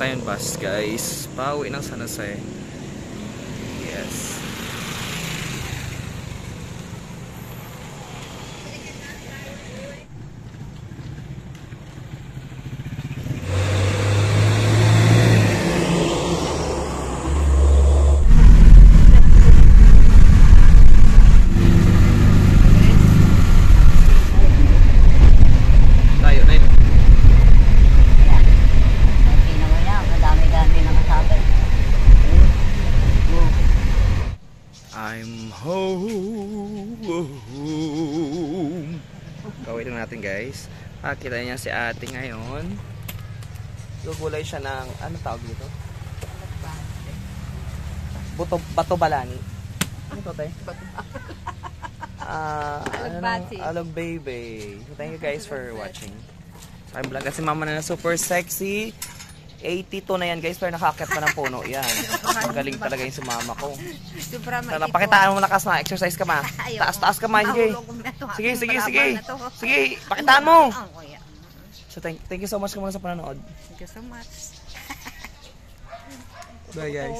Zion bus, guys. Pauwi ng San Jose. Yes. I'm home. Gawin natin, guys. Kita niya si ate ngayon. Gugulay siya ng, ano tawag dito? Bato balani. Ano to, te? Alog baby. So, thank you guys for watching. I'm vlog kasi mama na super sexy. 82 na yan, guys, pero nakakit pa ng puno. Yan. Magaling talaga yung sumama ko. Tara, pakitaan mo lakas na. Exercise ka ma. Taas-taas ka ma. Sige. Sige, pakitaan mo. So, thank you so much sa panonood. Thank you so much. Bye, guys.